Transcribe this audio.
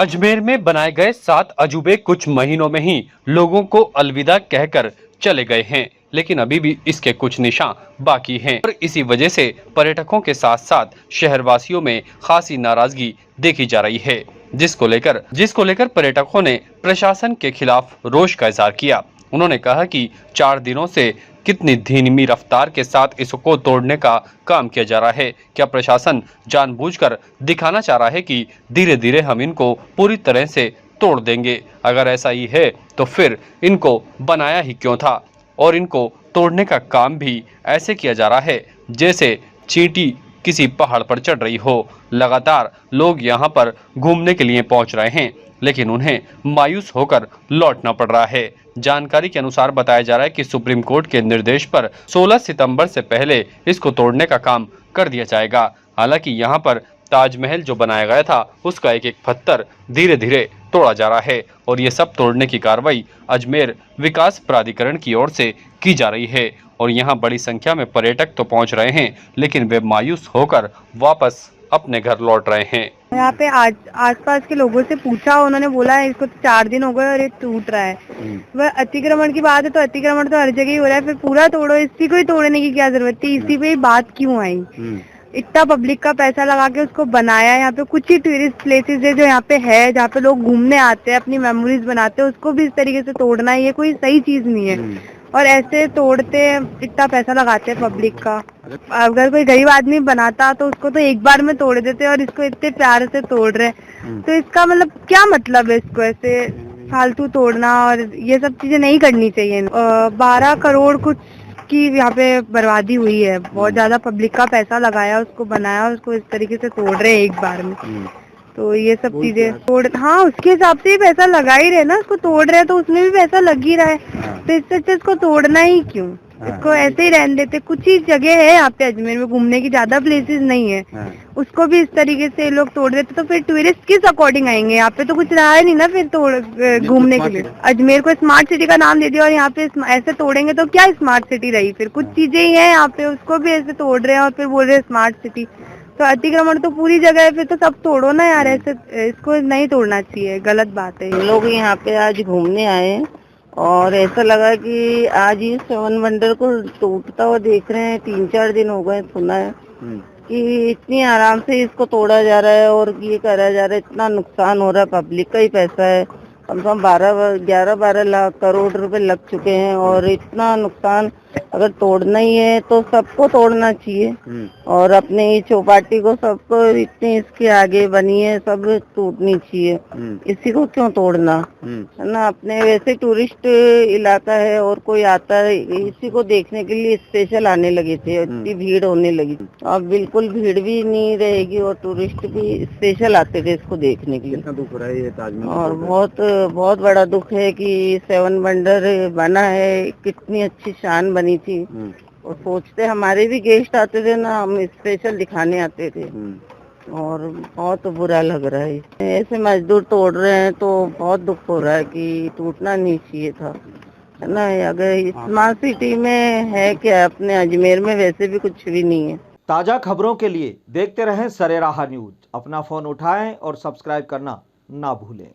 अजमेर में बनाए गए 7 अजूबे कुछ महीनों में ही लोगों को अलविदा कहकर चले गए हैं, लेकिन अभी भी इसके कुछ निशान बाकी हैं और इसी वजह से पर्यटकों के साथ साथ शहरवासियों में खासी नाराजगी देखी जा रही है, जिसको लेकर पर्यटकों ने प्रशासन के खिलाफ रोष का इजहार किया। उन्होंने कहा कि 4 दिनों से कितनी धीमी रफ्तार के साथ इसको तोड़ने का काम किया जा रहा है। क्या प्रशासन जानबूझकर दिखाना चाह रहा है कि धीरे धीरे हम इनको पूरी तरह से तोड़ देंगे? अगर ऐसा ही है तो फिर इनको बनाया ही क्यों था? और इनको तोड़ने का काम भी ऐसे किया जा रहा है जैसे चींटी किसी पहाड़ पर चढ़ रही हो। लगातार लोग यहाँ पर घूमने के लिए पहुँच रहे हैं, लेकिन उन्हें मायूस होकर लौटना पड़ रहा है। जानकारी के अनुसार बताया जा रहा है कि सुप्रीम कोर्ट के निर्देश पर 16 सितंबर से पहले इसको तोड़ने का काम कर दिया जाएगा। हालांकि यहाँ पर ताजमहल जो बनाया गया था उसका एक एक पत्थर धीरे धीरे तोड़ा जा रहा है और ये सब तोड़ने की कार्रवाई अजमेर विकास प्राधिकरण की ओर से की जा रही है और यहाँ बड़ी संख्या में पर्यटक तो पहुँच रहे हैं, लेकिन वे मायूस होकर वापस अपने घर लौट रहे हैं। यहाँ पे आसपास के लोगों से पूछा, उन्होंने बोला है इसको 4 दिन हो गए और ये टूट रहा है। वह अतिक्रमण की बात है तो अतिक्रमण तो हर जगह ही हो रहा है, फिर पूरा तोड़ो, इसी को ही तोड़ने की क्या जरूरत थी? इसी पे ही बात क्यों आई? इतना पब्लिक का पैसा लगा के उसको बनाया। यहाँ पे कुछ ही टूरिस्ट प्लेसेस है जो यहाँ पे है, जहाँ पे लोग घूमने आते हैं, अपनी मेमोरीज बनाते हैं, उसको भी इस तरीके से तोड़ना है, ये कोई सही चीज नहीं है। और ऐसे तोड़ते, इतना पैसा लगाते हैं पब्लिक का। अगर कोई गरीब आदमी बनाता तो उसको तो एक बार में तोड़ देते, और इसको इतने प्यार से तोड़ रहे, तो इसका मतलब क्या मतलब है? इसको ऐसे फालतू तोड़ना और ये सब चीजें नहीं करनी चाहिए। 12 करोड़ कुछ की यहाँ पे बर्बादी हुई है, बहुत ज्यादा पब्लिक का पैसा लगाया, उसको बनाया, उसको इस तरीके से तोड़ रहे हैं एक बार में। तो ये सब चीजें हाँ, उसके हिसाब से ही पैसा लगा ही रहे ना, उसको तोड़ रहे हैं तो उसमें भी पैसा लग ही रहा है, तो इससे अच्छा इसको तोड़ना ही क्यों? इसको ऐसे ही रहने देते। कुछ ही जगह है यहाँ पे अजमेर में घूमने की, ज्यादा प्लेसेस नहीं है, उसको भी इस तरीके से लोग तोड़ देते तो फिर टूरिस्ट किस अकॉर्डिंग आएंगे? यहाँ पे तो कुछ रहा है नहीं ना फिर घूमने के लिए। अजमेर को स्मार्ट सिटी का नाम दे दिया और यहाँ पे ऐसे तोड़ेंगे तो क्या स्मार्ट सिटी रही? फिर कुछ चीजें ही है यहाँ पे, उसको भी ऐसे तोड़ रहे हैं और फिर बोल रहे हैं स्मार्ट सिटी। तो अतिक्रमण तो पूरी जगह है, फिर तो सब तोड़ो ना यार, ऐसे इसको नहीं तोड़ना चाहिए, गलत बात है। हम लोग यहाँ पे आज घूमने आए और ऐसा लगा कि आज ये 7 वंडर को टूटता हुआ देख रहे हैं। 3-4 दिन हो गए, सुना है कि इतनी आराम से इसको तोड़ा जा रहा है और ये करा जा रहा है, इतना नुकसान हो रहा है, पब्लिक का ही पैसा है, कम से कम 11-12 लाख करोड़ रुपए लग चुके हैं। और इतना नुकसान अगर तोड़ना ही है तो सबको तोड़ना चाहिए और अपने चौपाटी को सबको, इतनी इसके आगे बनी है, सब टूटनी चाहिए। इसी को क्यों तोड़ना है ना? अपने वैसे टूरिस्ट इलाका है और कोई आता है इसी को देखने के लिए स्पेशल आने लगे थे, इतनी भीड़ होने लगी। अब बिल्कुल भीड़ भी नहीं रहेगी और टूरिस्ट भी स्पेशल आते थे इसको देखने के लिए। कितना दुख हो रहा है ये ताजमहल? और बहुत बड़ा दुख है कि 7 वंडर बना है, कितनी अच्छी शान बनी थी। और सोचते हमारे भी गेस्ट आते थे ना, हम स्पेशल दिखाने आते थे और बहुत बुरा लग रहा है। ऐसे मजदूर तोड़ रहे हैं तो बहुत दुख हो रहा है कि टूटना नहीं चाहिए था, है ना? अगर स्मार्ट सिटी में है क्या? अपने अजमेर में वैसे भी कुछ भी नहीं है। ताजा खबरों के लिए देखते रहें सरेराह न्यूज। अपना फोन उठाएं और सब्सक्राइब करना ना भूलें।